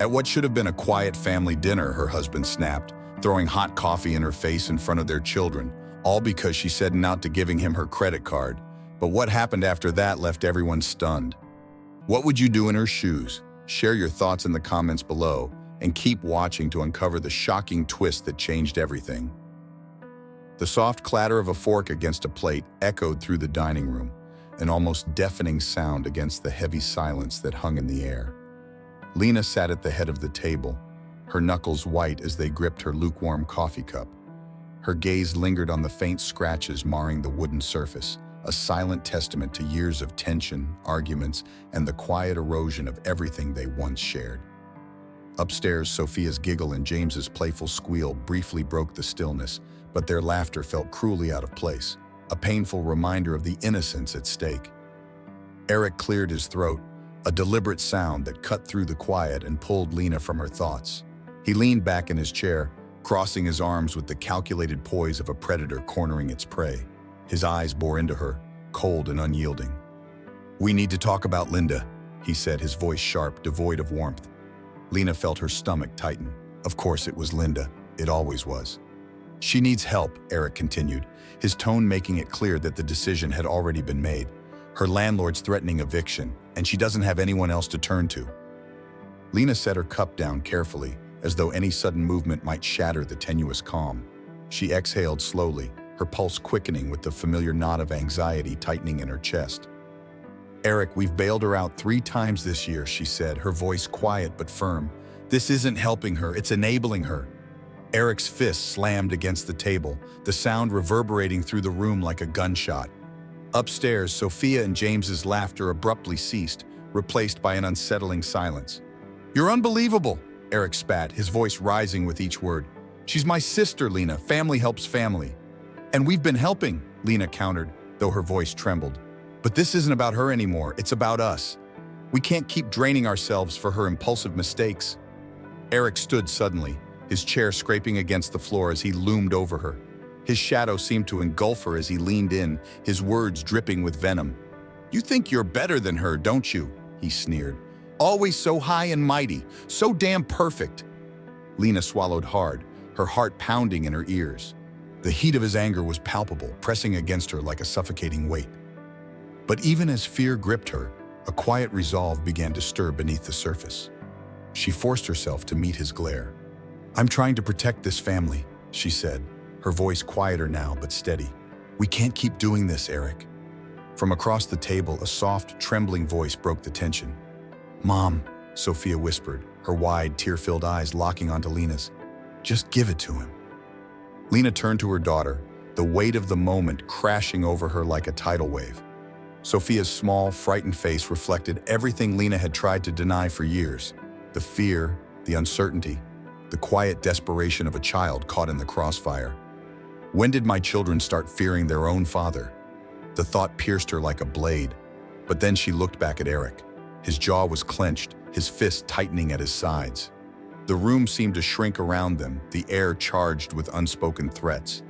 At what should have been a quiet family dinner, her husband snapped, throwing hot coffee in her face in front of their children, all because she said no to giving him her credit card. But what happened after that left everyone stunned. What would you do in her shoes? Share your thoughts in the comments below, and keep watching to uncover the shocking twist that changed everything. The soft clatter of a fork against a plate echoed through the dining room, an almost deafening sound against the heavy silence that hung in the air. Lena sat at the head of the table, her knuckles white as they gripped her lukewarm coffee cup. Her gaze lingered on the faint scratches marring the wooden surface, a silent testament to years of tension, arguments, and the quiet erosion of everything they once shared. Upstairs, Sophia's giggle and James's playful squeal briefly broke the stillness, but their laughter felt cruelly out of place, a painful reminder of the innocence at stake. Eric cleared his throat, a deliberate sound that cut through the quiet and pulled Lena from her thoughts. He leaned back in his chair, crossing his arms with the calculated poise of a predator cornering its prey. His eyes bore into her, cold and unyielding. "We need to talk about Linda," he said, his voice sharp, devoid of warmth. Lena felt her stomach tighten. Of course it was Linda. It always was. "She needs help," Eric continued, his tone making it clear that the decision had already been made. "Her landlord's threatening eviction, and she doesn't have anyone else to turn to." Lena set her cup down carefully, as though any sudden movement might shatter the tenuous calm. She exhaled slowly, her pulse quickening with the familiar knot of anxiety tightening in her chest. "Eric, we've bailed her out 3 times this year," she said, her voice quiet but firm. "This isn't helping her, it's enabling her." Eric's fist slammed against the table, the sound reverberating through the room like a gunshot. Upstairs, Sophia and James's laughter abruptly ceased, replaced by an unsettling silence. "You're unbelievable," Eric spat, his voice rising with each word. "She's my sister, Lena. Family helps family." "And we've been helping," Lena countered, though her voice trembled. "But this isn't about her anymore, it's about us. We can't keep draining ourselves for her impulsive mistakes." Eric stood suddenly, his chair scraping against the floor as he loomed over her. His shadow seemed to engulf her as he leaned in, his words dripping with venom. "You think you're better than her, don't you?" he sneered. "Always so high and mighty, so damn perfect." Lena swallowed hard, her heart pounding in her ears. The heat of his anger was palpable, pressing against her like a suffocating weight. But even as fear gripped her, a quiet resolve began to stir beneath the surface. She forced herself to meet his glare. "I'm trying to protect this family," she said, her voice quieter now but steady. "We can't keep doing this, Eric." From across the table, a soft, trembling voice broke the tension. "Mom," Sophia whispered, her wide, tear-filled eyes locking onto Lena's. "Just give it to him." Lena turned to her daughter, the weight of the moment crashing over her like a tidal wave. Sophia's small, frightened face reflected everything Lena had tried to deny for years. The fear, the uncertainty, the quiet desperation of a child caught in the crossfire. When did my children start fearing their own father? The thought pierced her like a blade, but then she looked back at Eric. His jaw was clenched, his fist tightening at his sides. The room seemed to shrink around them, the air charged with unspoken threats.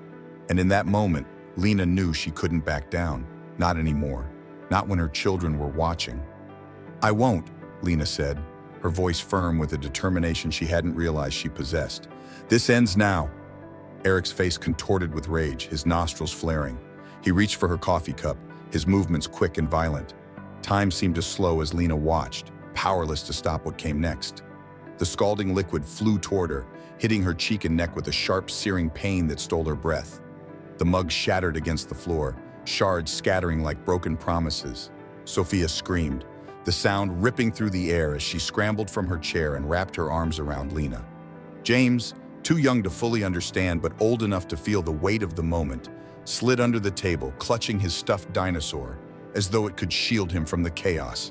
And in that moment, Lena knew she couldn't back down, not anymore, not when her children were watching. "I won't," Lena said, her voice firm with a determination she hadn't realized she possessed. "This ends now." Eric's face contorted with rage, his nostrils flaring. He reached for her coffee cup, his movements quick and violent. Time seemed to slow as Lena watched, powerless to stop what came next. The scalding liquid flew toward her, hitting her cheek and neck with a sharp, searing pain that stole her breath. The mug shattered against the floor, shards scattering like broken promises. Sophia screamed, the sound ripping through the air as she scrambled from her chair and wrapped her arms around Lena. James, too young to fully understand but old enough to feel the weight of the moment, slid under the table, clutching his stuffed dinosaur, as though it could shield him from the chaos.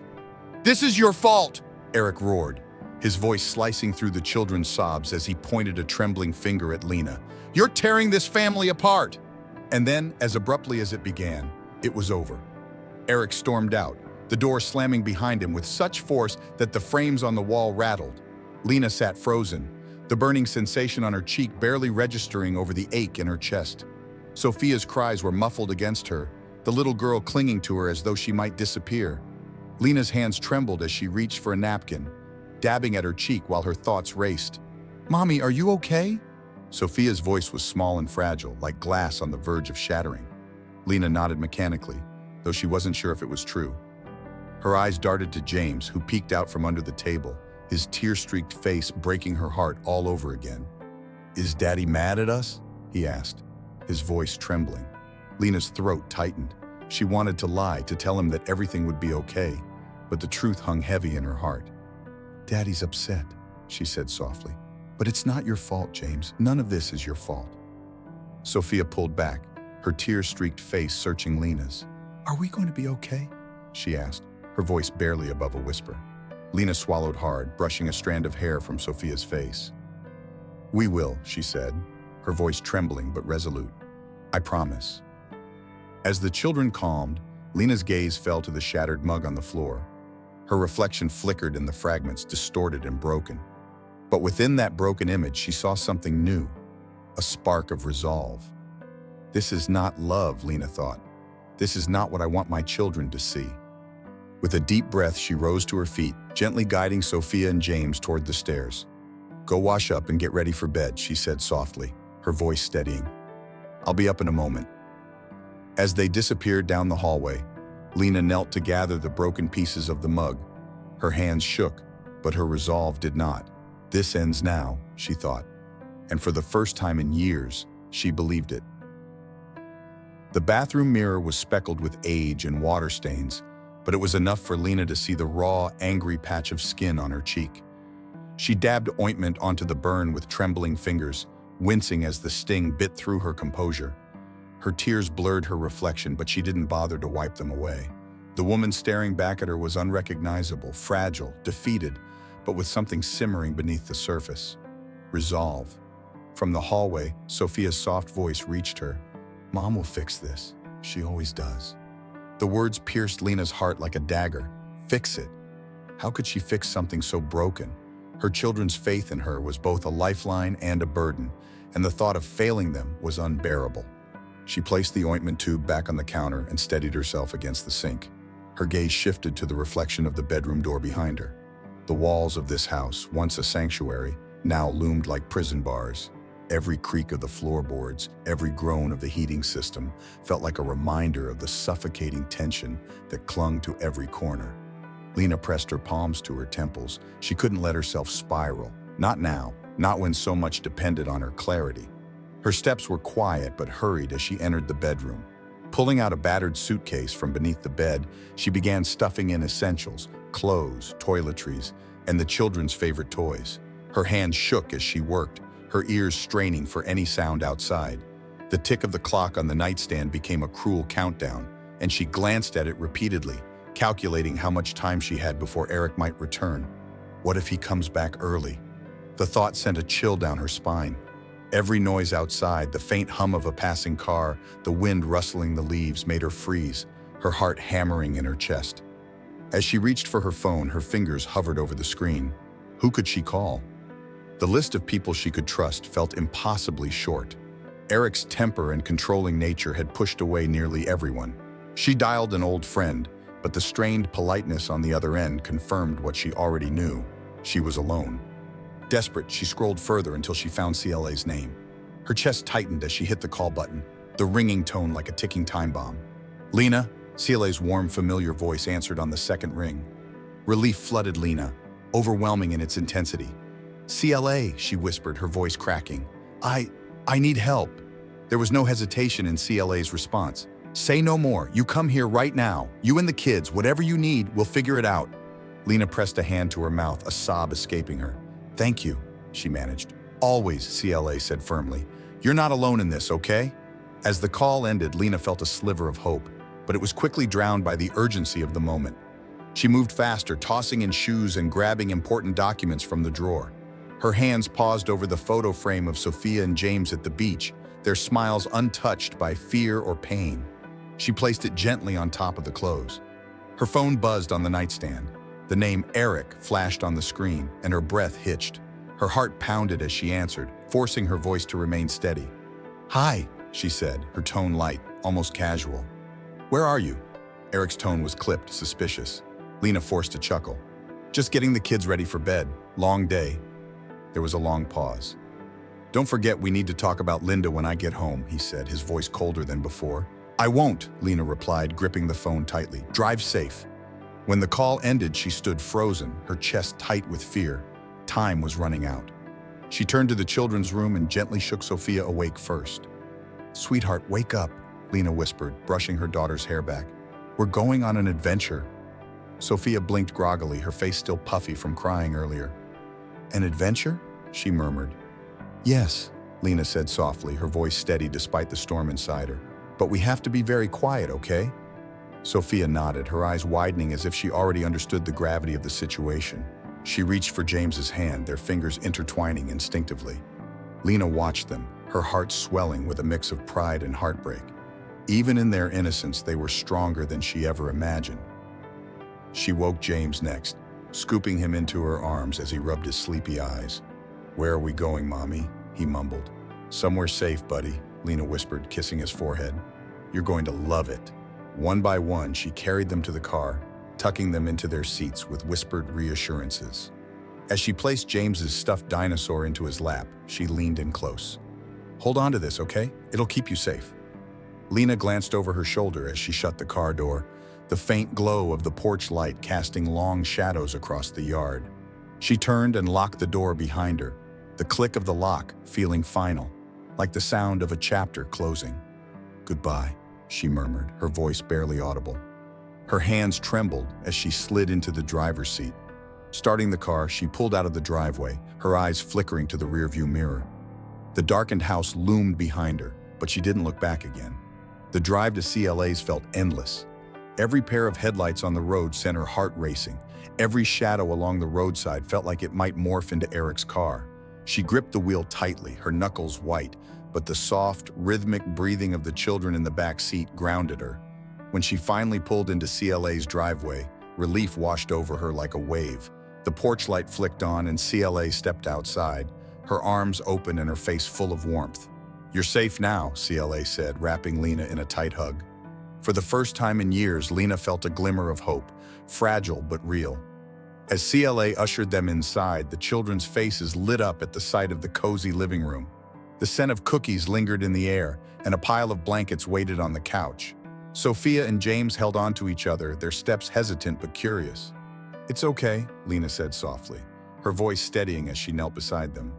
"This is your fault!" Eric roared, his voice slicing through the children's sobs as he pointed a trembling finger at Lena. "You're tearing this family apart!" And then, as abruptly as it began, it was over. Eric stormed out, the door slamming behind him with such force that the frames on the wall rattled. Lena sat frozen, the burning sensation on her cheek barely registering over the ache in her chest. Sophia's cries were muffled against her, the little girl clinging to her as though she might disappear. Lena's hands trembled as she reached for a napkin. dabbing at her cheek while her thoughts raced. "Mommy, are you okay?" Sophia's voice was small and fragile, like glass on the verge of shattering. Lena nodded mechanically, though she wasn't sure if it was true. Her eyes darted to James, who peeked out from under the table, his tear-streaked face breaking her heart all over again. "Is Daddy mad at us?" he asked, his voice trembling. Lena's throat tightened. She wanted to lie, to tell him that everything would be okay, but the truth hung heavy in her heart. "Daddy's upset," she said softly. "But it's not your fault, James. None of this is your fault." Sophia pulled back, her tear-streaked face searching Lena's. "Are we going to be okay?" she asked, her voice barely above a whisper. Lena swallowed hard, brushing a strand of hair from Sophia's face. "We will," she said, her voice trembling but resolute. "I promise." As the children calmed, Lena's gaze fell to the shattered mug on the floor. Her reflection flickered in the fragments, distorted and broken. But within that broken image, she saw something new, a spark of resolve. "This is not love," Lena thought. "This is not what I want my children to see." With a deep breath, she rose to her feet, gently guiding Sophia and James toward the stairs. "Go wash up and get ready for bed," she said softly, her voice steadying. "I'll be up in a moment." As they disappeared down the hallway, Lena knelt to gather the broken pieces of the mug. Her hands shook, but her resolve did not. "This ends now," she thought, and for the first time in years, she believed it. The bathroom mirror was speckled with age and water stains, but it was enough for Lena to see the raw, angry patch of skin on her cheek. She dabbed ointment onto the burn with trembling fingers, wincing as the sting bit through her composure. Her tears blurred her reflection, but she didn't bother to wipe them away. The woman staring back at her was unrecognizable, fragile, defeated, but with something simmering beneath the surface. Resolve. From the hallway, Sophia's soft voice reached her. "Mom will fix this. She always does." The words pierced Lena's heart like a dagger. Fix it. How could she fix something so broken? Her children's faith in her was both a lifeline and a burden, and the thought of failing them was unbearable. She placed the ointment tube back on the counter and steadied herself against the sink. Her gaze shifted to the reflection of the bedroom door behind her. The walls of this house, once a sanctuary, now loomed like prison bars. Every creak of the floorboards, every groan of the heating system felt like a reminder of the suffocating tension that clung to every corner. Lena pressed her palms to her temples. She couldn't let herself spiral. Not now, not when so much depended on her clarity. Her steps were quiet but hurried as she entered the bedroom. Pulling out a battered suitcase from beneath the bed, she began stuffing in essentials, clothes, toiletries, and the children's favorite toys. Her hands shook as she worked, her ears straining for any sound outside. The tick of the clock on the nightstand became a cruel countdown, and she glanced at it repeatedly, calculating how much time she had before Eric might return. What if he comes back early? The thought sent a chill down her spine. Every noise outside, the faint hum of a passing car, the wind rustling the leaves made her freeze, her heart hammering in her chest. As she reached for her phone, her fingers hovered over the screen. Who could she call? The list of people she could trust felt impossibly short. Eric's temper and controlling nature had pushed away nearly everyone. She dialed an old friend, but the strained politeness on the other end confirmed what she already knew. She was alone. Desperate, she scrolled further until she found CLA's name. Her chest tightened as she hit the call button, the ringing tone like a ticking time bomb. "Lena?" CLA's warm, familiar voice answered on the second ring. Relief flooded Lena, overwhelming in its intensity. "CLA," she whispered, her voice cracking. I need help." There was no hesitation in CLA's response. "Say no more. You come here right now. You and the kids, whatever you need, we'll figure it out." Lena pressed a hand to her mouth, a sob escaping her. "Thank you," she managed. "Always," CLA said firmly. "You're not alone in this, okay?" As the call ended, Lena felt a sliver of hope, but it was quickly drowned by the urgency of the moment. She moved faster, tossing in shoes and grabbing important documents from the drawer. Her hands paused over the photo frame of Sophia and James at the beach, their smiles untouched by fear or pain. She placed it gently on top of the clothes. Her phone buzzed on the nightstand. The name Eric flashed on the screen, and her breath hitched. Her heart pounded as she answered, forcing her voice to remain steady. "Hi," she said, her tone light, almost casual. "Where are you?" Eric's tone was clipped, suspicious. Lena forced a chuckle. Just getting the kids ready for bed. Long day. There was a long pause. Don't forget we need to talk about Linda when I get home, he said, his voice colder than before. I won't, Lena replied, gripping the phone tightly. Drive safe. When the call ended, she stood frozen, her chest tight with fear. Time was running out. She turned to the children's room and gently shook Sophia awake first. Sweetheart, wake up, Lena whispered, brushing her daughter's hair back. We're going on an adventure. Sophia blinked groggily, her face still puffy from crying earlier. An adventure? She murmured. Yes, Lena said softly, her voice steady despite the storm inside her. But we have to be very quiet, okay? Sophia nodded, her eyes widening as if she already understood the gravity of the situation. She reached for James's hand, their fingers intertwining instinctively. Lena watched them, her heart swelling with a mix of pride and heartbreak. Even in their innocence, they were stronger than she ever imagined. She woke James next, scooping him into her arms as he rubbed his sleepy eyes. Where are we going, Mommy? He mumbled. Somewhere safe, buddy, Lena whispered, kissing his forehead. You're going to love it. One by one, she carried them to the car, tucking them into their seats with whispered reassurances. As she placed James's stuffed dinosaur into his lap, she leaned in close. Hold on to this, okay? It'll keep you safe. Lena glanced over her shoulder as she shut the car door, the faint glow of the porch light casting long shadows across the yard. She turned and locked the door behind her, the click of the lock feeling final, like the sound of a chapter closing. Goodbye, she murmured, her voice barely audible. Her hands trembled as she slid into the driver's seat. Starting the car, she pulled out of the driveway, her eyes flickering to the rearview mirror. The darkened house loomed behind her, but she didn't look back again. The drive to CLA's felt endless. Every pair of headlights on the road sent her heart racing. Every shadow along the roadside felt like it might morph into Eric's car. She gripped the wheel tightly, her knuckles white, but the soft, rhythmic breathing of the children in the back seat grounded her. When she finally pulled into CLA's driveway, relief washed over her like a wave. The porch light flicked on and CLA stepped outside, her arms open and her face full of warmth. You're safe now, CLA said, wrapping Lena in a tight hug. For the first time in years, Lena felt a glimmer of hope, fragile but real. As CLA ushered them inside, the children's faces lit up at the sight of the cozy living room. The scent of cookies lingered in the air, and a pile of blankets waited on the couch. Sophia and James held on to each other, their steps hesitant but curious. It's okay, Lena said softly, her voice steadying as she knelt beside them.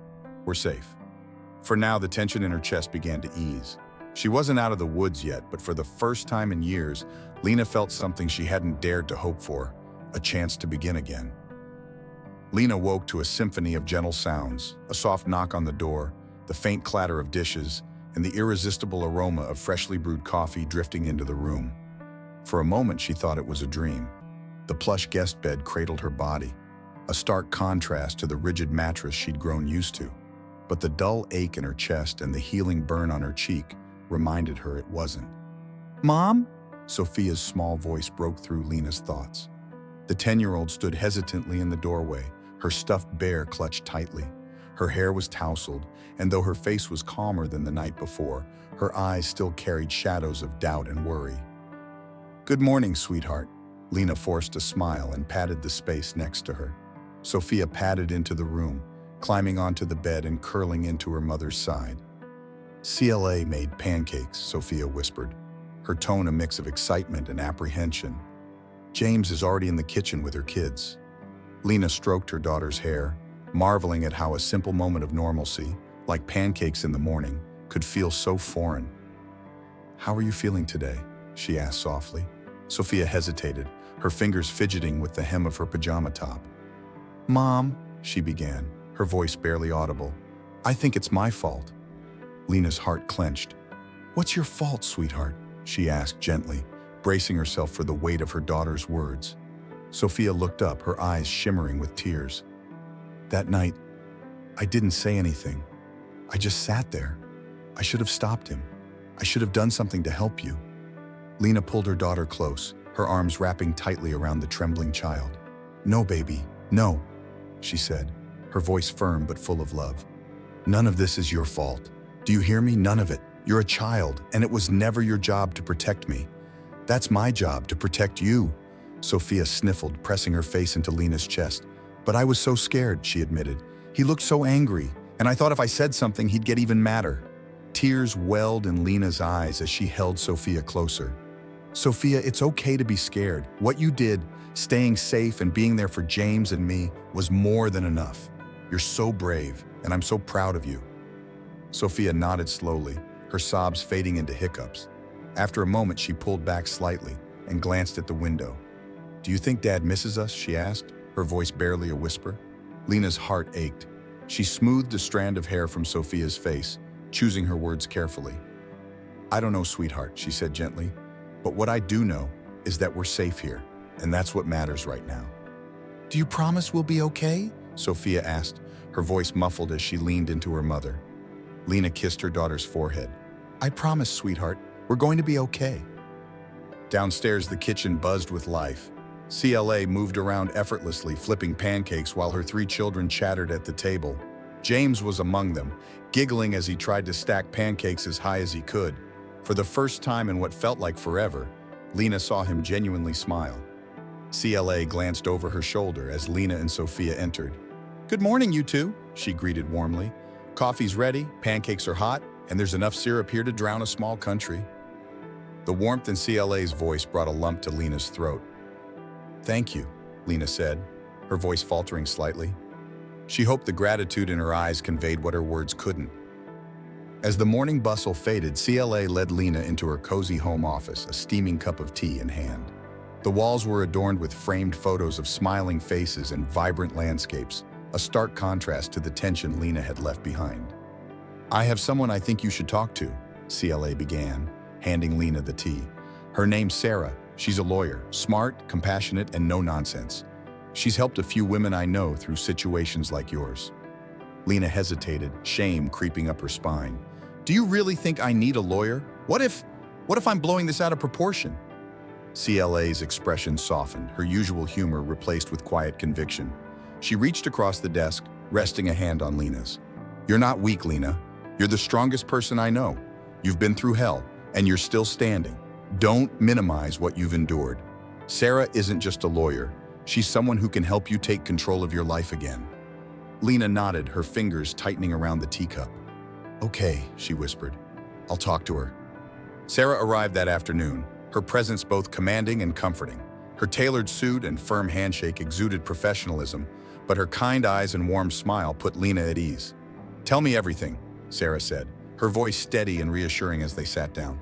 We're safe. For now, the tension in her chest began to ease. She wasn't out of the woods yet, but for the first time in years, Lena felt something she hadn't dared to hope for, a chance to begin again. Lena woke to a symphony of gentle sounds, a soft knock on the door, the faint clatter of dishes, and the irresistible aroma of freshly brewed coffee drifting into the room. For a moment, she thought it was a dream. The plush guest bed cradled her body, a stark contrast to the rigid mattress she'd grown used to. But the dull ache in her chest and the healing burn on her cheek reminded her it wasn't. Mom? Sophia's small voice broke through Lena's thoughts. The 10-year-old stood hesitantly in the doorway, her stuffed bear clutched tightly. Her hair was tousled, and though her face was calmer than the night before, her eyes still carried shadows of doubt and worry. Good morning, sweetheart. Lena forced a smile and patted the space next to her. Sophia padded into the room, climbing onto the bed and curling into her mother's side. CLA made pancakes, Sophia whispered, her tone a mix of excitement and apprehension. James is already in the kitchen with her kids. Lena stroked her daughter's hair, marveling at how a simple moment of normalcy, like pancakes in the morning, could feel so foreign. How are you feeling today? She asked softly. Sophia hesitated, her fingers fidgeting with the hem of her pajama top. Mom, she began, her voice barely audible. I think it's my fault. Lena's heart clenched. What's your fault, sweetheart? She asked gently, bracing herself for the weight of her daughter's words. Sophia looked up, her eyes shimmering with tears. That night, I didn't say anything. I just sat there. I should have stopped him. I should have done something to help you. Lena pulled her daughter close, her arms wrapping tightly around the trembling child. No, baby, no, she said, her voice firm but full of love. None of this is your fault. Do you hear me? None of it. You're a child, and it was never your job to protect me. That's my job, to protect you. Sophia sniffled, pressing her face into Lena's chest. But I was so scared, she admitted. He looked so angry, and I thought if I said something, he'd get even madder. Tears welled in Lena's eyes as she held Sophia closer. Sophia, it's okay to be scared. What you did, staying safe and being there for James and me, was more than enough. You're so brave, and I'm so proud of you. Sophia nodded slowly, her sobs fading into hiccups. After a moment, she pulled back slightly and glanced at the window. Do you think Dad misses us? She asked, her voice barely a whisper. Lena's heart ached. She smoothed a strand of hair from Sophia's face, choosing her words carefully. I don't know, sweetheart, she said gently, but what I do know is that we're safe here, and that's what matters right now. Do you promise we'll be okay? Sophia asked, her voice muffled as she leaned into her mother. Lena kissed her daughter's forehead. I promise, sweetheart, we're going to be okay. Downstairs, the kitchen buzzed with life. CLA moved around effortlessly, flipping pancakes while her 3 children chattered at the table. James was among them, giggling as he tried to stack pancakes as high as he could. For the first time in what felt like forever, Lena saw him genuinely smile. CLA glanced over her shoulder as Lena and Sophia entered. Good morning, you two, she greeted warmly. Coffee's ready, pancakes are hot, and there's enough syrup here to drown a small country. The warmth in CLA's voice brought a lump to Lena's throat. Thank you, Lena said, her voice faltering slightly. She hoped the gratitude in her eyes conveyed what her words couldn't. As the morning bustle faded, CLA led Lena into her cozy home office, a steaming cup of tea in hand. The walls were adorned with framed photos of smiling faces and vibrant landscapes, a stark contrast to the tension Lena had left behind. I have someone I think you should talk to, CLA began, handing Lena the tea. Her name's Sarah. She's a lawyer, smart, compassionate, and no nonsense. She's helped a few women I know through situations like yours. Lena hesitated, shame creeping up her spine. Do you really think I need a lawyer? What if I'm blowing this out of proportion? CLA's expression softened, her usual humor replaced with quiet conviction. She reached across the desk, resting a hand on Lena's. You're not weak, Lena. You're the strongest person I know. You've been through hell, and you're still standing. Don't minimize what you've endured. Sarah isn't just a lawyer. She's someone who can help you take control of your life again. Lena nodded, her fingers tightening around the teacup. Okay, she whispered. I'll talk to her. Sarah arrived that afternoon, her presence both commanding and comforting. Her tailored suit and firm handshake exuded professionalism, but her kind eyes and warm smile put Lena at ease. Tell me everything, Sarah said, her voice steady and reassuring as they sat down.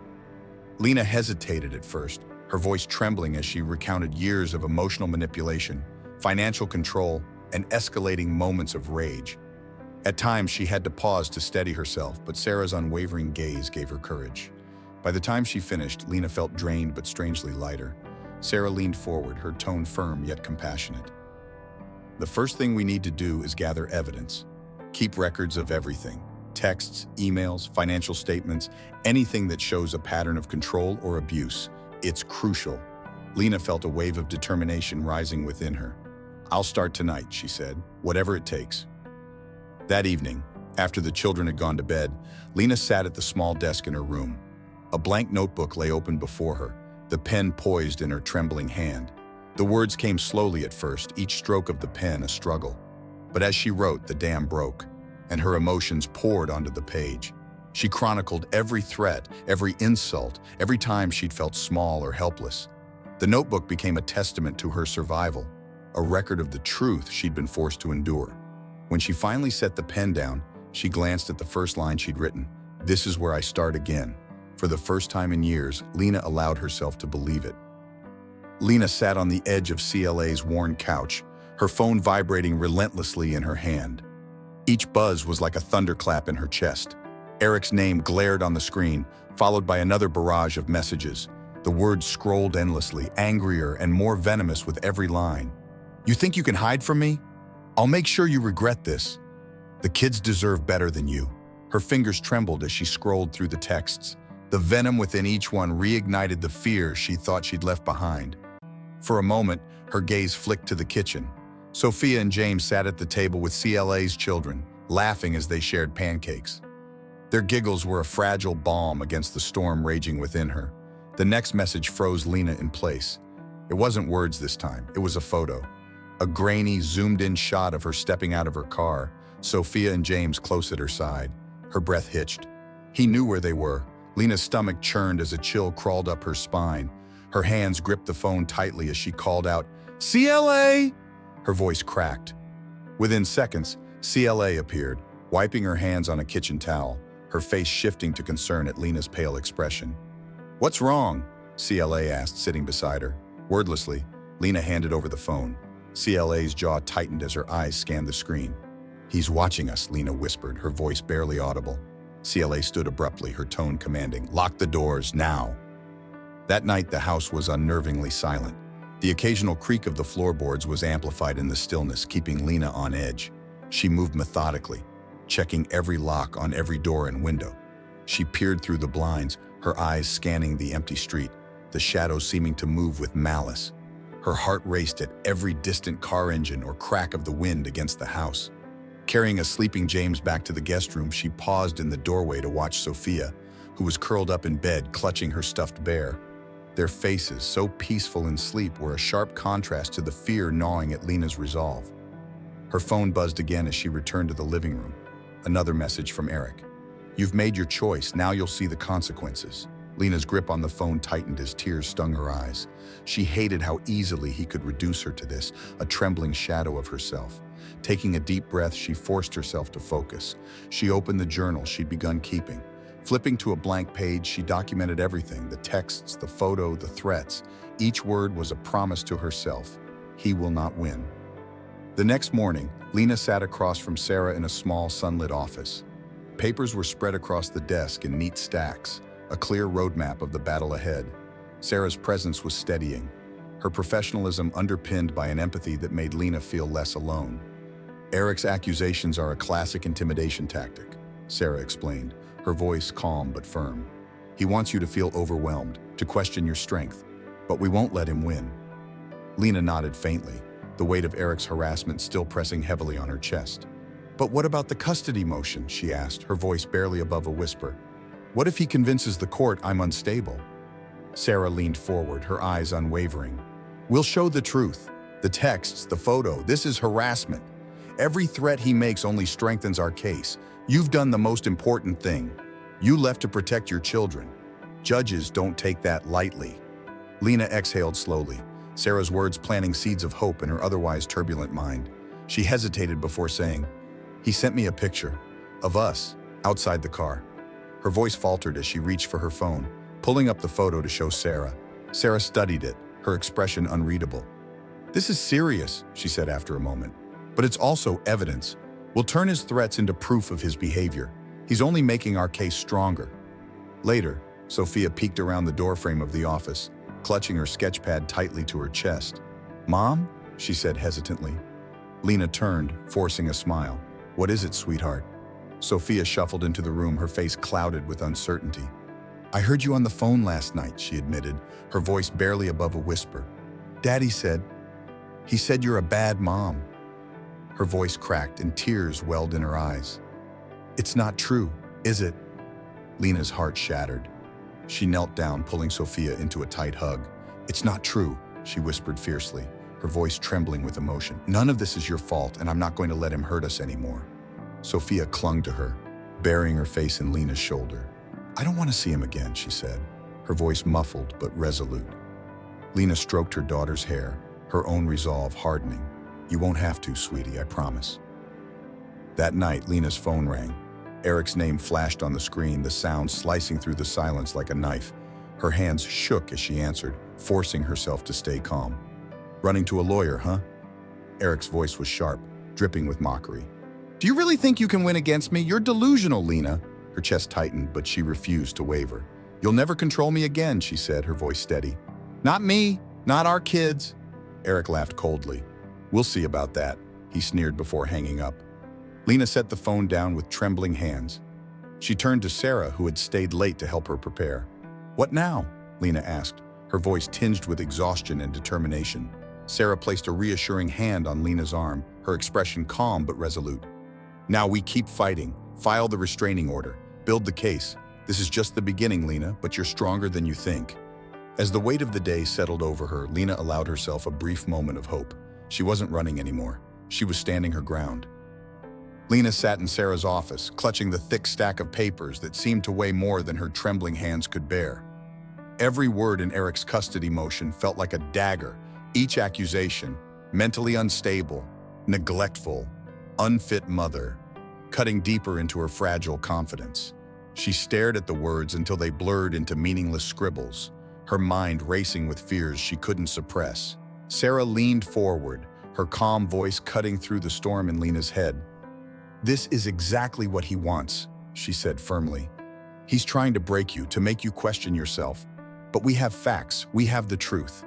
Lena hesitated at first, her voice trembling as she recounted years of emotional manipulation, financial control, and escalating moments of rage. At times, she had to pause to steady herself, but Sarah's unwavering gaze gave her courage. By the time she finished, Lena felt drained but strangely lighter. Sarah leaned forward, her tone firm yet compassionate. The first thing we need to do is gather evidence. Keep records of everything. Texts, emails, financial statements, anything that shows a pattern of control or abuse. It's crucial. Lena felt a wave of determination rising within her. I'll start tonight, she said, whatever it takes. That evening, after the children had gone to bed, Lena sat at the small desk in her room. A blank notebook lay open before her, the pen poised in her trembling hand. The words came slowly at first, each stroke of the pen a struggle. But as she wrote, the dam broke, and her emotions poured onto the page. She chronicled every threat, every insult, every time she'd felt small or helpless. The notebook became a testament to her survival, a record of the truth she'd been forced to endure. When she finally set the pen down, she glanced at the first line she'd written. This is where I start again. For the first time in years, Lena allowed herself to believe it. Lena sat on the edge of CLA's worn couch, her phone vibrating relentlessly in her hand. Each buzz was like a thunderclap in her chest. Eric's name glared on the screen, followed by another barrage of messages. The words scrolled endlessly, angrier and more venomous with every line. You think you can hide from me? I'll make sure you regret this. The kids deserve better than you. Her fingers trembled as she scrolled through the texts. The venom within each one reignited the fear she thought she'd left behind. For a moment, her gaze flicked to the kitchen. Sophia and James sat at the table with CLA's children, laughing as they shared pancakes. Their giggles were a fragile balm against the storm raging within her. The next message froze Lena in place. It wasn't words this time, it was a photo. A grainy, zoomed-in shot of her stepping out of her car, Sophia and James close at her side. Her breath hitched. He knew where they were. Lena's stomach churned as a chill crawled up her spine. Her hands gripped the phone tightly as she called out, "CLA!" Her voice cracked. Within seconds, CLA appeared, wiping her hands on a kitchen towel, her face shifting to concern at Lena's pale expression. "What's wrong?" CLA asked, sitting beside her. Wordlessly, Lena handed over the phone. CLA's jaw tightened as her eyes scanned the screen. "He's watching us," Lena whispered, her voice barely audible. CLA stood abruptly, her tone commanding, "Lock the doors, now." That night, the house was unnervingly silent. The occasional creak of the floorboards was amplified in the stillness, keeping Lena on edge. She moved methodically, checking every lock on every door and window. She peered through the blinds, her eyes scanning the empty street, the shadows seeming to move with malice. Her heart raced at every distant car engine or crack of the wind against the house. Carrying a sleeping James back to the guest room, she paused in the doorway to watch Sophia, who was curled up in bed, clutching her stuffed bear. Their faces, so peaceful in sleep, were a sharp contrast to the fear gnawing at Lena's resolve. Her phone buzzed again as she returned to the living room. Another message from Eric. "You've made your choice, now you'll see the consequences." Lena's grip on the phone tightened as tears stung her eyes. She hated how easily he could reduce her to this, a trembling shadow of herself. Taking a deep breath, she forced herself to focus. She opened the journal she'd begun keeping. Flipping to a blank page, she documented everything, the texts, the photo, the threats. Each word was a promise to herself. He will not win. The next morning, Lena sat across from Sarah in a small, sunlit office. Papers were spread across the desk in neat stacks, a clear roadmap of the battle ahead. Sarah's presence was steadying, her professionalism underpinned by an empathy that made Lena feel less alone. "Eric's accusations are a classic intimidation tactic," Sarah explained, her voice calm but firm. "He wants you to feel overwhelmed, to question your strength, but we won't let him win." Lena nodded faintly, the weight of Eric's harassment still pressing heavily on her chest. "But what about the custody motion?" she asked, her voice barely above a whisper. "What if he convinces the court I'm unstable?" Sarah leaned forward, her eyes unwavering. "We'll show the truth. The texts, the photo, this is harassment. Every threat he makes only strengthens our case. You've done the most important thing. You left to protect your children. Judges don't take that lightly." Lena exhaled slowly, Sarah's words planting seeds of hope in her otherwise turbulent mind. She hesitated before saying, "He sent me a picture of us outside the car." Her voice faltered as she reached for her phone, pulling up the photo to show Sarah. Sarah studied it, her expression unreadable. "This is serious," she said after a moment, "but it's also evidence. We'll turn his threats into proof of his behavior. He's only making our case stronger." Later, Sophia peeked around the doorframe of the office, clutching her sketchpad tightly to her chest. "Mom?" she said hesitantly. Lena turned, forcing a smile. "What is it, sweetheart?" Sophia shuffled into the room, her face clouded with uncertainty. "I heard you on the phone last night," she admitted, her voice barely above a whisper. "Daddy said, he said you're a bad mom." Her voice cracked and tears welled in her eyes. "It's not true, is it?" Lena's heart shattered. She knelt down, pulling Sophia into a tight hug. "It's not true," she whispered fiercely, her voice trembling with emotion. "None of this is your fault, and I'm not going to let him hurt us anymore." Sophia clung to her, burying her face in Lena's shoulder. "I don't want to see him again," she said, her voice muffled but resolute. Lena stroked her daughter's hair, her own resolve hardening. "You won't have to, sweetie, I promise." That night, Lena's phone rang. Eric's name flashed on the screen, the sound slicing through the silence like a knife. Her hands shook as she answered, forcing herself to stay calm. "Running to a lawyer, huh?" Eric's voice was sharp, dripping with mockery. "Do you really think you can win against me? You're delusional, Lena." Her chest tightened, but she refused to waver. "You'll never control me again," she said, her voice steady. "Not me, not our kids." Eric laughed coldly. "We'll see about that," he sneered before hanging up. Lena set the phone down with trembling hands. She turned to Sarah, who had stayed late to help her prepare. "What now?" Lena asked, her voice tinged with exhaustion and determination. Sarah placed a reassuring hand on Lena's arm, her expression calm but resolute. "Now we keep fighting. File the restraining order. Build the case. This is just the beginning, Lena, but you're stronger than you think." As the weight of the day settled over her, Lena allowed herself a brief moment of hope. She wasn't running anymore. She was standing her ground. Lena sat in Sarah's office, clutching the thick stack of papers that seemed to weigh more than her trembling hands could bear. Every word in Eric's custody motion felt like a dagger. Each accusation, mentally unstable, neglectful, unfit mother, cutting deeper into her fragile confidence. She stared at the words until they blurred into meaningless scribbles, her mind racing with fears she couldn't suppress. Sarah leaned forward, her calm voice cutting through the storm in Lena's head. "This is exactly what he wants," she said firmly. "He's trying to break you, to make you question yourself. But we have facts, we have the truth."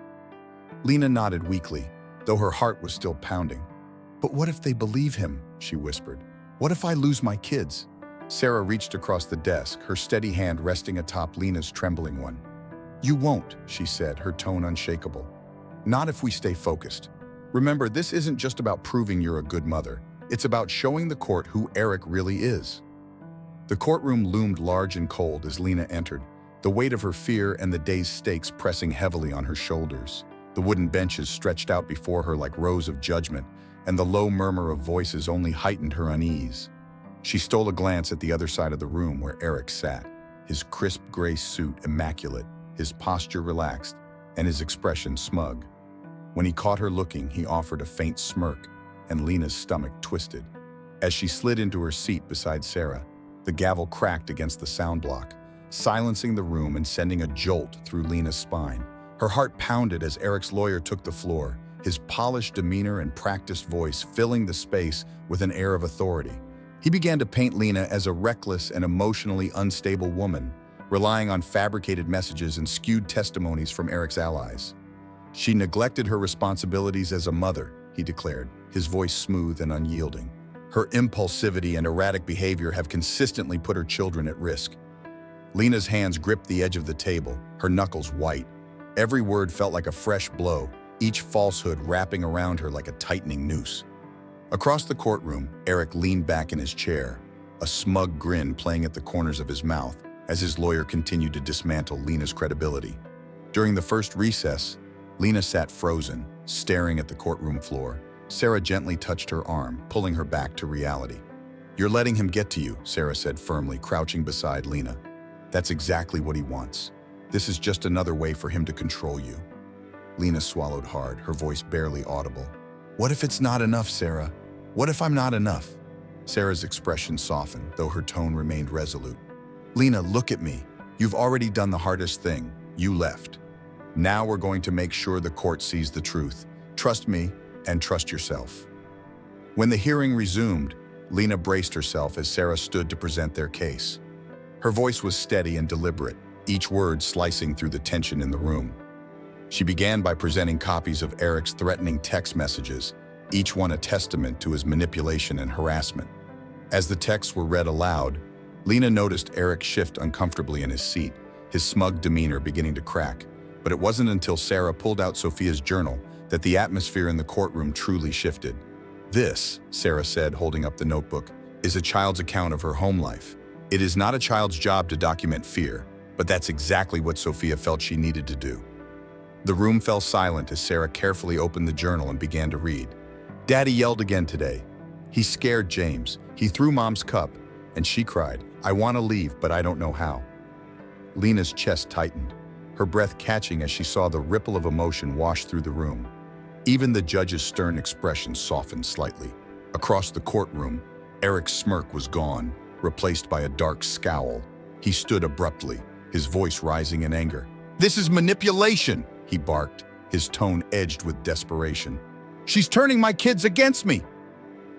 Lena nodded weakly, though her heart was still pounding. "But what if they believe him?" she whispered. "What if I lose my kids?" Sarah reached across the desk, her steady hand resting atop Lena's trembling one. "You won't," she said, her tone unshakable. "Not if we stay focused. Remember, this isn't just about proving you're a good mother. It's about showing the court who Eric really is." The courtroom loomed large and cold as Lena entered, the weight of her fear and the day's stakes pressing heavily on her shoulders. The wooden benches stretched out before her like rows of judgment, and the low murmur of voices only heightened her unease. She stole a glance at the other side of the room where Eric sat, his crisp gray suit immaculate, his posture relaxed, and his expression smug. When he caught her looking, he offered a faint smirk, and Lena's stomach twisted. As she slid into her seat beside Sarah, the gavel cracked against the sound block, silencing the room and sending a jolt through Lena's spine. Her heart pounded as Eric's lawyer took the floor, his polished demeanor and practiced voice filling the space with an air of authority. He began to paint Lena as a reckless and emotionally unstable woman, relying on fabricated messages and skewed testimonies from Eric's allies. "She neglected her responsibilities as a mother," he declared, his voice smooth and unyielding. "Her impulsivity and erratic behavior have consistently put her children at risk." Lena's hands gripped the edge of the table, her knuckles white. Every word felt like a fresh blow, each falsehood wrapping around her like a tightening noose. Across the courtroom, Eric leaned back in his chair, a smug grin playing at the corners of his mouth as his lawyer continued to dismantle Lena's credibility. During the first recess, Lena sat frozen, staring at the courtroom floor. Sarah gently touched her arm, pulling her back to reality. "You're letting him get to you," Sarah said firmly, crouching beside Lena. "That's exactly what he wants. This is just another way for him to control you." Lena swallowed hard, her voice barely audible. "What if it's not enough, Sarah? What if I'm not enough?" Sarah's expression softened, though her tone remained resolute. "Lena, look at me. You've already done the hardest thing. You left. Now we're going to make sure the court sees the truth. Trust me and trust yourself." When the hearing resumed, Lena braced herself as Sarah stood to present their case. Her voice was steady and deliberate, each word slicing through the tension in the room. She began by presenting copies of Eric's threatening text messages, each one a testament to his manipulation and harassment. As the texts were read aloud, Lena noticed Eric shift uncomfortably in his seat, his smug demeanor beginning to crack. But it wasn't until Sarah pulled out Sophia's journal that the atmosphere in the courtroom truly shifted. "This," Sarah said, holding up the notebook, "is a child's account of her home life. It is not a child's job to document fear, but that's exactly what Sophia felt she needed to do." The room fell silent as Sarah carefully opened the journal and began to read. "Daddy yelled again today. He scared James. He threw Mom's cup, and she cried, 'I want to leave, but I don't know how.'" Lena's chest tightened, her breath catching as she saw the ripple of emotion wash through the room. Even the judge's stern expression softened slightly. Across the courtroom, Eric's smirk was gone, replaced by a dark scowl. He stood abruptly, his voice rising in anger. "This is manipulation," he barked, his tone edged with desperation. "She's turning my kids against me!"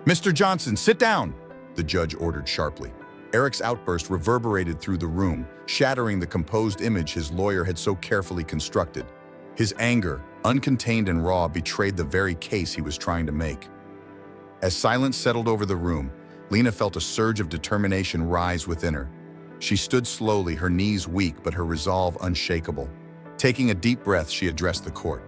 "Mr. Johnson, sit down," the judge ordered sharply. Eric's outburst reverberated through the room, shattering the composed image his lawyer had so carefully constructed. His anger, uncontained and raw, betrayed the very case he was trying to make. As silence settled over the room, Lena felt a surge of determination rise within her. She stood slowly, her knees weak but her resolve unshakable. Taking a deep breath, she addressed the court.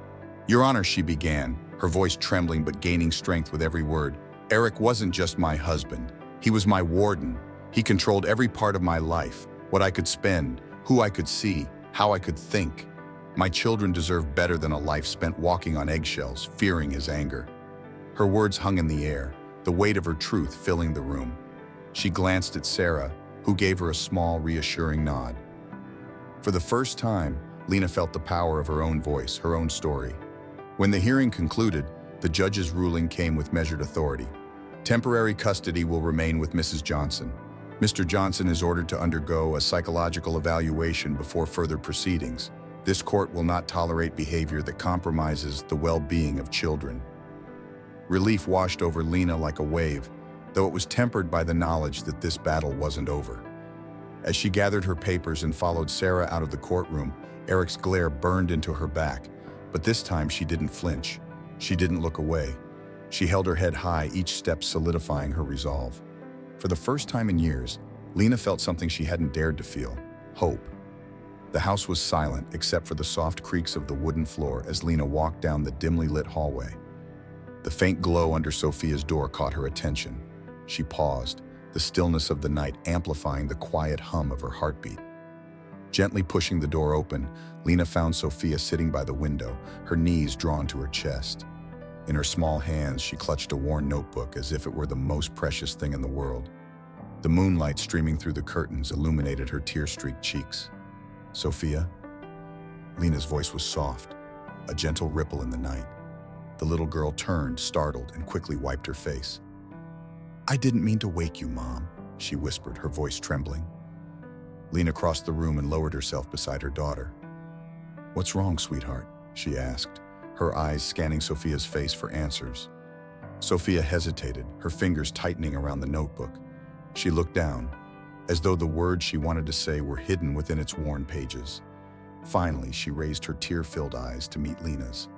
"Your Honor," she began, her voice trembling but gaining strength with every word. "Eric wasn't just my husband. He was my warden. He controlled every part of my life, what I could spend, who I could see, how I could think. My children deserve better than a life spent walking on eggshells, fearing his anger. Her words hung in the air, the weight of her truth filling the room. She glanced at Sarah, who gave her a small, reassuring nod. For the first time, Lena felt the power of her own voice, her own story. When the hearing concluded, the judge's ruling came with measured authority. Temporary custody will remain with Mrs. Johnson. Mr. Johnson is ordered to undergo a psychological evaluation before further proceedings. This court will not tolerate behavior that compromises the well-being of children. Relief washed over Lena like a wave, though it was tempered by the knowledge that this battle wasn't over. As she gathered her papers and followed Sarah out of the courtroom, Eric's glare burned into her back, but this time she didn't flinch. She didn't look away. She held her head high, each step solidifying her resolve. For the first time in years, Lena felt something she hadn't dared to feel: hope. The house was silent except for the soft creaks of the wooden floor as Lena walked down the dimly lit hallway. The faint glow under Sophia's door caught her attention. She paused, the stillness of the night amplifying the quiet hum of her heartbeat. Gently pushing the door open, Lena found Sophia sitting by the window, her knees drawn to her chest. In her small hands, she clutched a worn notebook as if it were the most precious thing in the world. The moonlight streaming through the curtains illuminated her tear-streaked cheeks. "Sophia?" Lena's voice was soft, a gentle ripple in the night. The little girl turned, startled, and quickly wiped her face. "I didn't mean to wake you, Mom," she whispered, her voice trembling. Lena crossed the room and lowered herself beside her daughter. "What's wrong, sweetheart?" she asked, her eyes scanning Sophia's face for answers. Sophia hesitated, her fingers tightening around the notebook. She looked down, as though the words she wanted to say were hidden within its worn pages. Finally, she raised her tear-filled eyes to meet Lena's.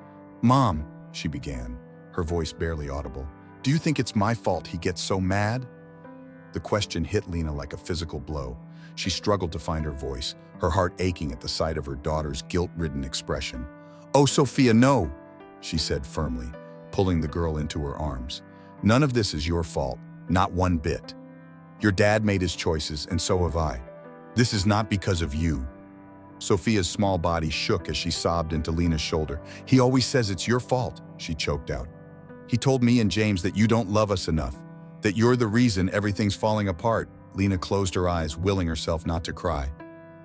"Mom," she began, her voice barely audible, "do you think it's my fault he gets so mad?" The question hit Lena like a physical blow. She struggled to find her voice, her heart aching at the sight of her daughter's guilt-ridden expression. "Oh, Sophia, no," she said firmly, pulling the girl into her arms. "None of this is your fault, not one bit. Your dad made his choices, and so have I. This is not because of you." Sophia's small body shook as she sobbed into Lena's shoulder. "He always says it's your fault," she choked out. "He told me and James that you don't love us enough, that you're the reason everything's falling apart." Lena closed her eyes, willing herself not to cry.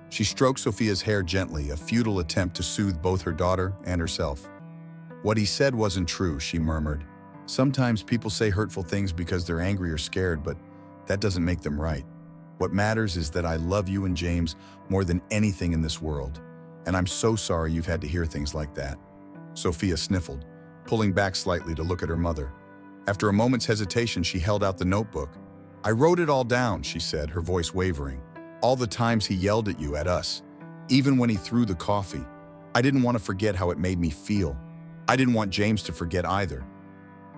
She stroked Sophia's hair gently, a futile attempt to soothe both her daughter and herself. "What he said wasn't true," she murmured. "Sometimes people say hurtful things because they're angry or scared, but that doesn't make them right. What matters is that I love you and James more than anything in this world, and I'm so sorry you've had to hear things like that." Sophia sniffled, pulling back slightly to look at her mother. After a moment's hesitation, she held out the notebook. "I wrote it all down," she said, her voice wavering. "All the times he yelled at you, at us. Even when he threw the coffee. I didn't want to forget how it made me feel. I didn't want James to forget either."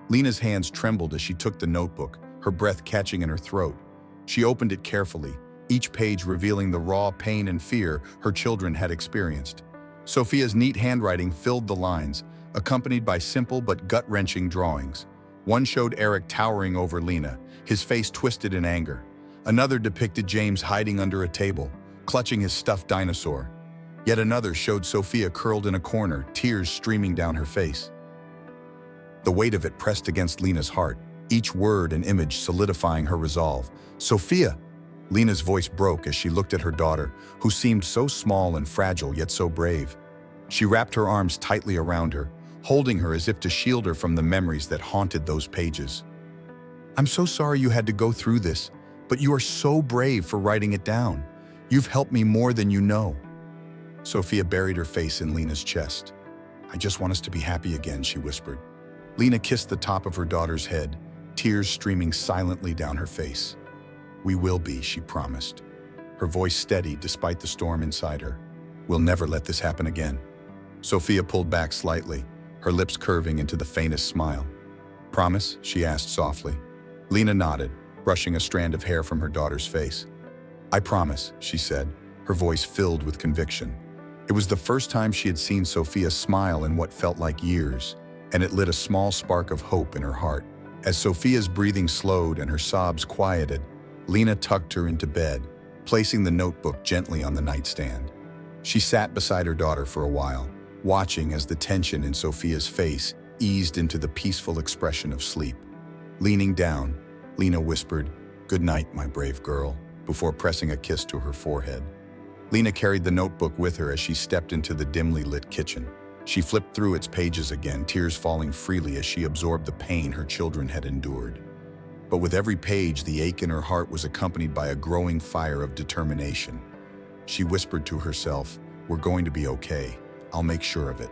Lena's hands trembled as she took the notebook, her breath catching in her throat. She opened it carefully, each page revealing the raw pain and fear her children had experienced. Sophia's neat handwriting filled the lines, accompanied by simple but gut-wrenching drawings. One showed Eric towering over Lena, his face twisted in anger. Another depicted James hiding under a table, clutching his stuffed dinosaur. Yet another showed Sophia curled in a corner, tears streaming down her face. The weight of it pressed against Lena's heart, each word and image solidifying her resolve. "Sophia!" Lena's voice broke as she looked at her daughter, who seemed so small and fragile yet so brave. She wrapped her arms tightly around her, holding her as if to shield her from the memories that haunted those pages. "I'm so sorry you had to go through this, but you are so brave for writing it down. You've helped me more than you know." Sophia buried her face in Lena's chest. "I just want us to be happy again," she whispered. Lena kissed the top of her daughter's head, tears streaming silently down her face. "We will be," she promised, her voice steady despite the storm inside her. "We'll never let this happen again." Sophia pulled back slightly, her lips curving into the faintest smile. "Promise?" she asked softly. Lena nodded, brushing a strand of hair from her daughter's face. "I promise," she said, her voice filled with conviction. It was the first time she had seen Sophia smile in what felt like years, and it lit a small spark of hope in her heart. As Sophia's breathing slowed and her sobs quieted, Lena tucked her into bed, placing the notebook gently on the nightstand. She sat beside her daughter for a while, watching as the tension in Sophia's face eased into the peaceful expression of sleep. Leaning down, Lena whispered, "Good night, my brave girl," before pressing a kiss to her forehead. Lena carried the notebook with her as she stepped into the dimly lit kitchen. She flipped through its pages again, tears falling freely as she absorbed the pain her children had endured. But with every page, the ache in her heart was accompanied by a growing fire of determination. She whispered to herself, "We're going to be okay. I'll make sure of it."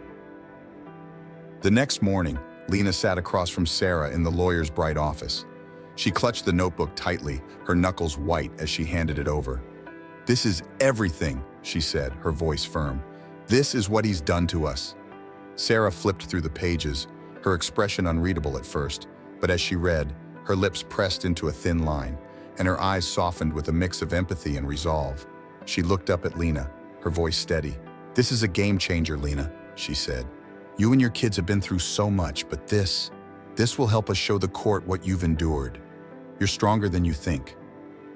The next morning, Lena sat across from Sarah in the lawyer's bright office. She clutched the notebook tightly, her knuckles white as she handed it over. "This is everything," she said, her voice firm. "This is what he's done to us." Sarah flipped through the pages, her expression unreadable at first, but as she read, her lips pressed into a thin line, and her eyes softened with a mix of empathy and resolve. She looked up at Lena, her voice steady. "This is a game changer, Lena," she said. "You and your kids have been through so much, but this will help us show the court what you've endured. You're stronger than you think."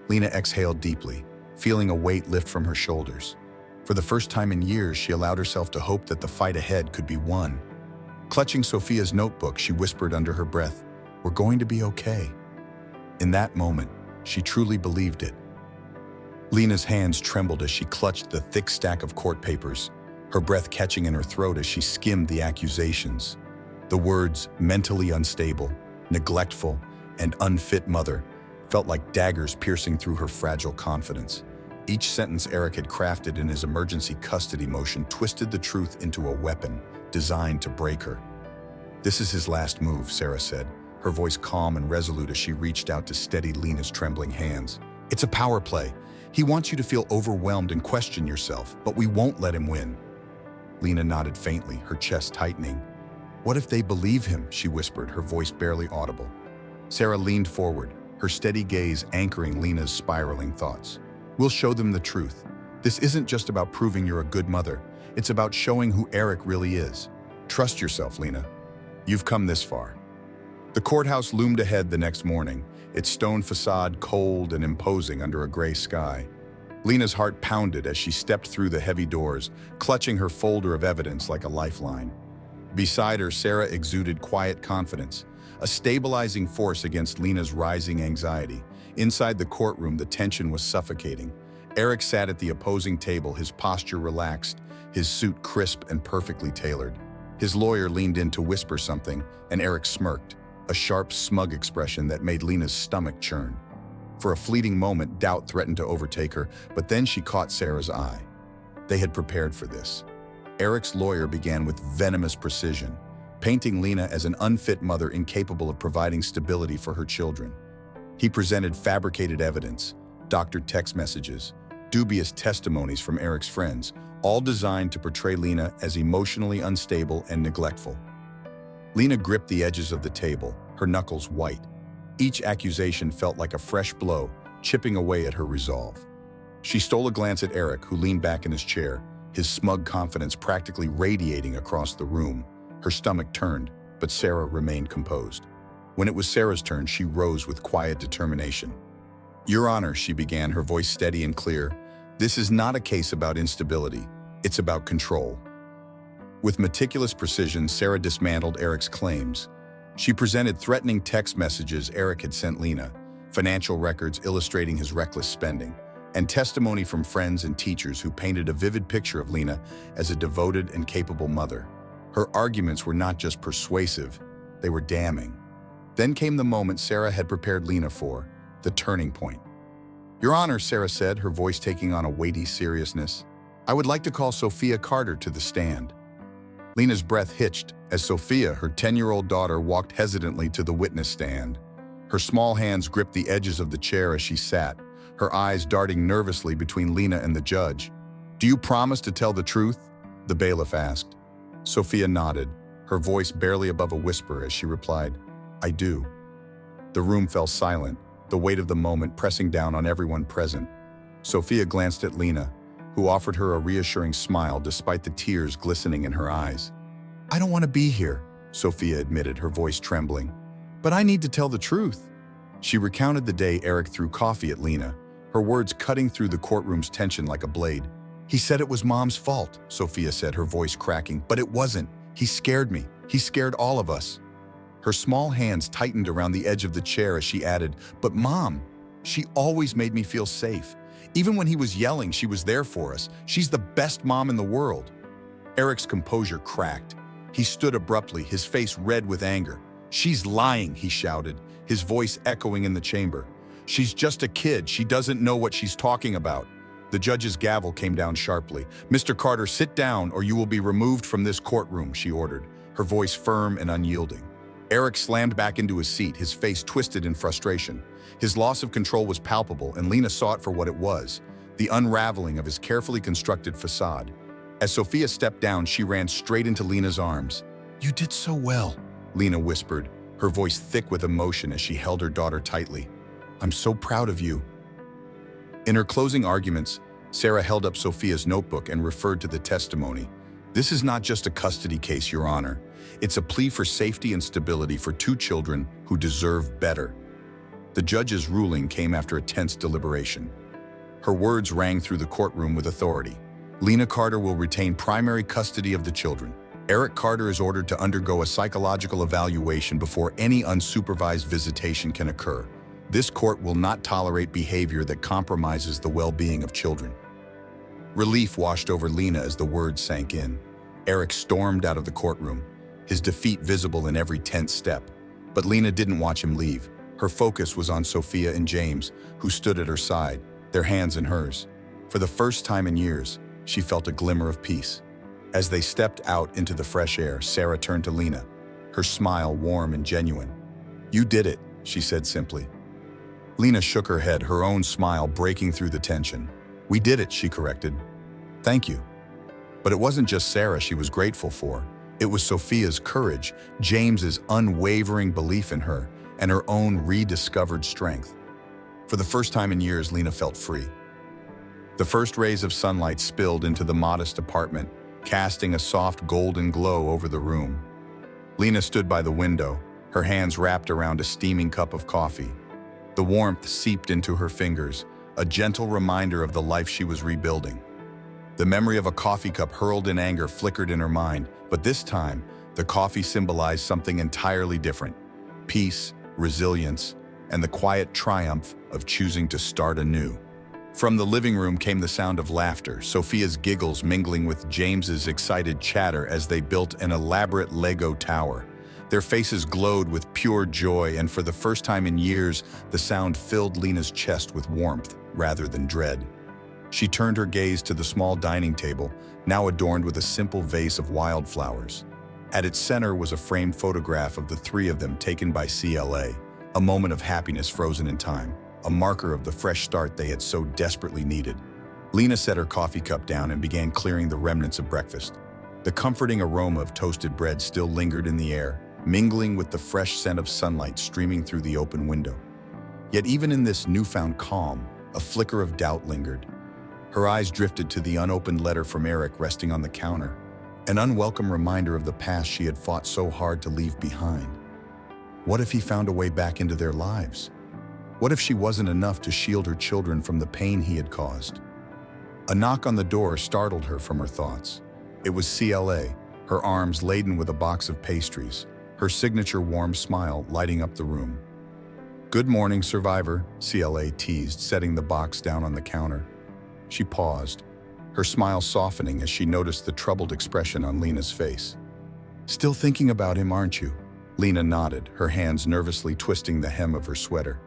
Lena exhaled deeply, feeling a weight lift from her shoulders. For the first time in years, she allowed herself to hope that the fight ahead could be won. Clutching Sophia's notebook, she whispered under her breath, "We're going to be okay." In that moment, she truly believed it. Lena's hands trembled as she clutched the thick stack of court papers, her breath catching in her throat as she skimmed the accusations. The words "mentally unstable," "neglectful," and "unfit mother" felt like daggers piercing through her fragile confidence. Each sentence Eric had crafted in his emergency custody motion twisted the truth into a weapon designed to break her. "This is his last move," Sarah said, her voice calm and resolute as she reached out to steady Lena's trembling hands. "It's a power play. He wants you to feel overwhelmed and question yourself, but we won't let him win." Lena nodded faintly, her chest tightening. "What if they believe him?" she whispered, her voice barely audible. Sarah leaned forward, her steady gaze anchoring Lena's spiraling thoughts. "We'll show them the truth. This isn't just about proving you're a good mother. It's about showing who Eric really is. Trust yourself, Lena. You've come this far." The courthouse loomed ahead the next morning, its stone facade cold and imposing under a gray sky. Lena's heart pounded as she stepped through the heavy doors, clutching her folder of evidence like a lifeline. Beside her, Sarah exuded quiet confidence, a stabilizing force against Lena's rising anxiety. Inside the courtroom, the tension was suffocating. Eric sat at the opposing table, his posture relaxed, his suit crisp and perfectly tailored. His lawyer leaned in to whisper something, and Eric smirked, a sharp, smug expression that made Lena's stomach churn. For a fleeting moment, doubt threatened to overtake her, but then she caught Sarah's eye. They had prepared for this. Eric's lawyer began with venomous precision, painting Lena as an unfit mother incapable of providing stability for her children. He presented fabricated evidence, doctored text messages, dubious testimonies from Eric's friends, all designed to portray Lena as emotionally unstable and neglectful. Lena gripped the edges of the table, her knuckles white. Each accusation felt like a fresh blow, chipping away at her resolve. She stole a glance at Eric, who leaned back in his chair, his smug confidence practically radiating across the room. Her stomach turned, but Sarah remained composed. When it was Sarah's turn, she rose with quiet determination. "Your Honor," she began, her voice steady and clear, "this is not a case about instability. It's about control." With meticulous precision, Sarah dismantled Eric's claims. She presented threatening text messages Eric had sent Lena, financial records illustrating his reckless spending, and testimony from friends and teachers who painted a vivid picture of Lena as a devoted and capable mother. Her arguments were not just persuasive, they were damning. Then came the moment Sarah had prepared Lena for, the turning point. "Your Honor," Sarah said, her voice taking on a weighty seriousness, "I would like to call Sophia Carter to the stand." Lena's breath hitched as Sophia, her 10-year-old daughter, walked hesitantly to the witness stand. Her small hands gripped the edges of the chair as she sat, her eyes darting nervously between Lena and the judge. "Do you promise to tell the truth?" the bailiff asked. Sophia nodded, her voice barely above a whisper as she replied, "I do." The room fell silent, the weight of the moment pressing down on everyone present. Sophia glanced at Lena, who offered her a reassuring smile despite the tears glistening in her eyes. "I don't want to be here," Sophia admitted, her voice trembling. "But I need to tell the truth." She recounted the day Eric threw coffee at Lena, her words cutting through the courtroom's tension like a blade. He said it was Mom's fault, Sophia said, her voice cracking. But it wasn't. He scared me. He scared all of us. Her small hands tightened around the edge of the chair as she added, but Mom, she always made me feel safe. Even when he was yelling, she was there for us. She's the best mom in the world. Eric's composure cracked. He stood abruptly, his face red with anger. She's lying, he shouted, his voice echoing in the chamber. She's just a kid. She doesn't know what she's talking about. The judge's gavel came down sharply. Mr. Carter, sit down or you will be removed from this courtroom, she ordered, her voice firm and unyielding. Eric slammed back into his seat, his face twisted in frustration. His loss of control was palpable, and Lena saw it for what it was, the unraveling of his carefully constructed facade. As Sophia stepped down, she ran straight into Lena's arms. "You did so well," Lena whispered, her voice thick with emotion as she held her daughter tightly. "I'm so proud of you." In her closing arguments, Sarah held up Sophia's notebook and referred to the testimony. "This is not just a custody case, Your Honor. It's a plea for safety and stability for two children who deserve better." The judge's ruling came after a tense deliberation. Her words rang through the courtroom with authority. Lena Carter will retain primary custody of the children. Eric Carter is ordered to undergo a psychological evaluation before any unsupervised visitation can occur. This court will not tolerate behavior that compromises the well-being of children. Relief washed over Lena as the words sank in. Eric stormed out of the courtroom, his defeat visible in every tense step. But Lena didn't watch him leave. Her focus was on Sophia and James, who stood at her side, their hands in hers. For the first time in years, she felt a glimmer of peace. As they stepped out into the fresh air, Sarah turned to Lena, her smile warm and genuine. "You did it," she said simply. Lena shook her head, her own smile breaking through the tension. "We did it," she corrected. "Thank you." But it wasn't just Sarah she was grateful for. It was Sophia's courage, James's unwavering belief in her, and her own rediscovered strength. For the first time in years, Lena felt free. The first rays of sunlight spilled into the modest apartment, casting a soft golden glow over the room. Lena stood by the window, her hands wrapped around a steaming cup of coffee. The warmth seeped into her fingers, a gentle reminder of the life she was rebuilding. The memory of a coffee cup hurled in anger flickered in her mind, but this time, the coffee symbolized something entirely different: peace, resilience, and the quiet triumph of choosing to start anew. From the living room came the sound of laughter, Sophia's giggles mingling with James's excited chatter as they built an elaborate Lego tower. Their faces glowed with pure joy, and for the first time in years, the sound filled Lena's chest with warmth rather than dread. She turned her gaze to the small dining table, now adorned with a simple vase of wildflowers. At its center was a framed photograph of the three of them taken by CLA, a moment of happiness frozen in time, a marker of the fresh start they had so desperately needed. Lena set her coffee cup down and began clearing the remnants of breakfast. The comforting aroma of toasted bread still lingered in the air, mingling with the fresh scent of sunlight streaming through the open window. Yet even in this newfound calm, a flicker of doubt lingered. Her eyes drifted to the unopened letter from Eric resting on the counter, an unwelcome reminder of the past she had fought so hard to leave behind. What if he found a way back into their lives? What if she wasn't enough to shield her children from the pain he had caused? A knock on the door startled her from her thoughts. It was CLA, her arms laden with a box of pastries, her signature warm smile lighting up the room. "Good morning, survivor," CLA teased, setting the box down on the counter. She paused, her smile softening as she noticed the troubled expression on Lena's face. "Still thinking about him, aren't you?" Lena nodded, her hands nervously twisting the hem of her sweater.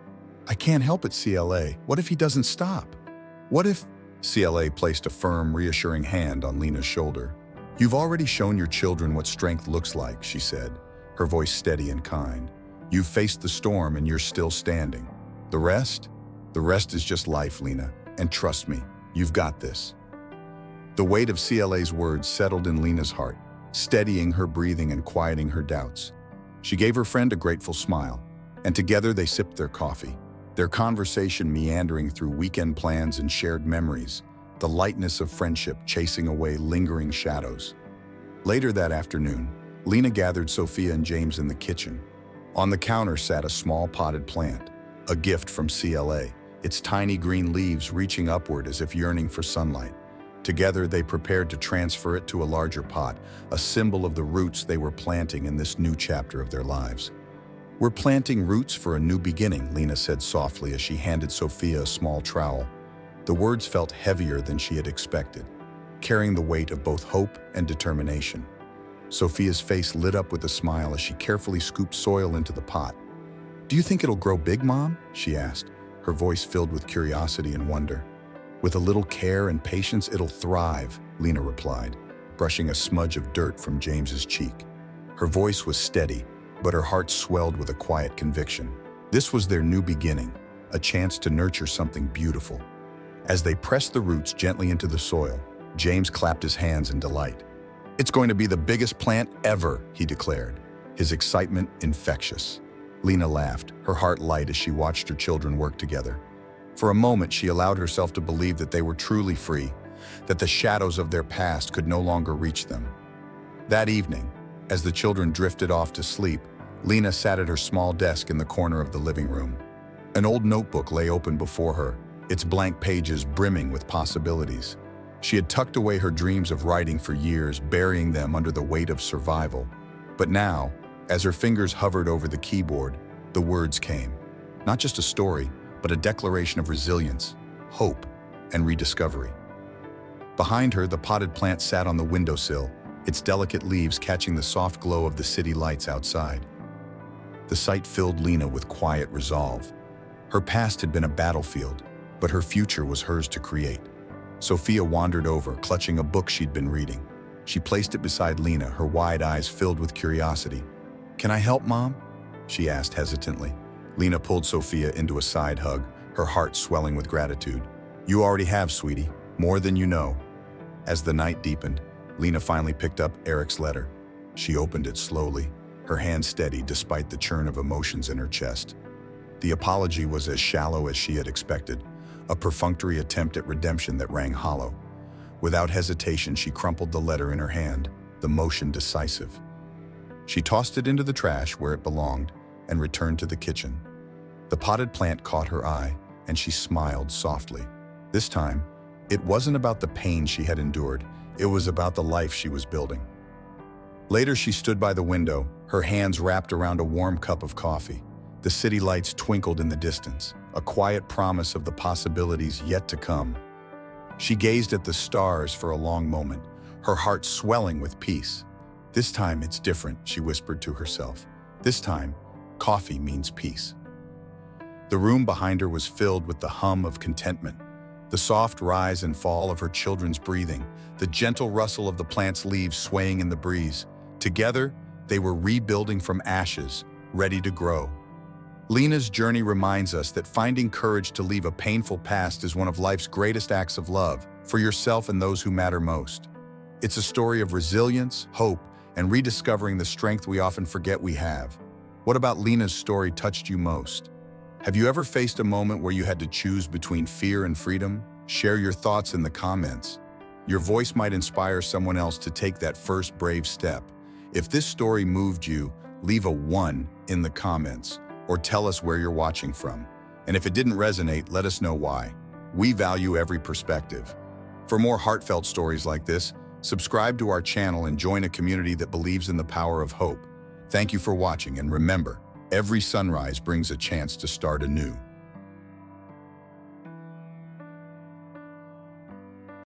"I can't help it, CLA. What if he doesn't stop? What if—" CLA placed a firm, reassuring hand on Lena's shoulder. "You've already shown your children what strength looks like," she said, her voice steady and kind. "You've faced the storm and you're still standing. The rest? The rest is just life, Lena. And trust me, you've got this." The weight of CLA's words settled in Lena's heart, steadying her breathing and quieting her doubts. She gave her friend a grateful smile, and together they sipped their coffee, their conversation meandering through weekend plans and shared memories, the lightness of friendship chasing away lingering shadows. Later that afternoon, Lena gathered Sophia and James in the kitchen. On the counter sat a small potted plant, a gift from CLA, its tiny green leaves reaching upward as if yearning for sunlight. Together, they prepared to transfer it to a larger pot, a symbol of the roots they were planting in this new chapter of their lives. "We're planting roots for a new beginning," Lena said softly as she handed Sophia a small trowel. The words felt heavier than she had expected, carrying the weight of both hope and determination. Sophia's face lit up with a smile as she carefully scooped soil into the pot. "Do you think it'll grow big, Mom?" she asked, her voice filled with curiosity and wonder. "With a little care and patience, it'll thrive," Lena replied, brushing a smudge of dirt from James's cheek. Her voice was steady, but her heart swelled with a quiet conviction. This was their new beginning, a chance to nurture something beautiful. As they pressed the roots gently into the soil, James clapped his hands in delight. "It's going to be the biggest plant ever," he declared, his excitement infectious. Lena laughed, her heart light as she watched her children work together. For a moment, she allowed herself to believe that they were truly free, that the shadows of their past could no longer reach them. That evening, as the children drifted off to sleep, Lena sat at her small desk in the corner of the living room. An old notebook lay open before her, its blank pages brimming with possibilities. She had tucked away her dreams of writing for years, burying them under the weight of survival. But now, as her fingers hovered over the keyboard, the words came. Not just a story, but a declaration of resilience, hope, and rediscovery. Behind her, the potted plant sat on the windowsill, its delicate leaves catching the soft glow of the city lights outside. The sight filled Lena with quiet resolve. Her past had been a battlefield, but her future was hers to create. Sophia wandered over, clutching a book she'd been reading. She placed it beside Lena, her wide eyes filled with curiosity. "Can I help, Mom?" she asked hesitantly. Lena pulled Sophia into a side hug, her heart swelling with gratitude. "You already have, sweetie, more than you know." As the night deepened, Lena finally picked up Eric's letter. She opened it slowly, her hand steady despite the churn of emotions in her chest. The apology was as shallow as she had expected, a perfunctory attempt at redemption that rang hollow. Without hesitation, she crumpled the letter in her hand, the motion decisive. She tossed it into the trash where it belonged and returned to the kitchen. The potted plant caught her eye, and she smiled softly. This time, it wasn't about the pain she had endured, it was about the life she was building. Later, she stood by the window, her hands wrapped around a warm cup of coffee. The city lights twinkled in the distance, a quiet promise of the possibilities yet to come. She gazed at the stars for a long moment, her heart swelling with peace. "This time it's different," she whispered to herself. "This time, coffee means peace." The room behind her was filled with the hum of contentment, the soft rise and fall of her children's breathing, the gentle rustle of the plant's leaves swaying in the breeze. Together, they were rebuilding from ashes, ready to grow. Lena's journey reminds us that finding courage to leave a painful past is one of life's greatest acts of love, for yourself and those who matter most. It's a story of resilience, hope, and rediscovering the strength we often forget we have. What about Lena's story touched you most? Have you ever faced a moment where you had to choose between fear and freedom? Share your thoughts in the comments. Your voice might inspire someone else to take that first brave step. If this story moved you, leave a 1 in the comments, or tell us where you're watching from. And if it didn't resonate, let us know why. We value every perspective. For more heartfelt stories like this, subscribe to our channel and join a community that believes in the power of hope. Thank you for watching, and remember, every sunrise brings a chance to start anew.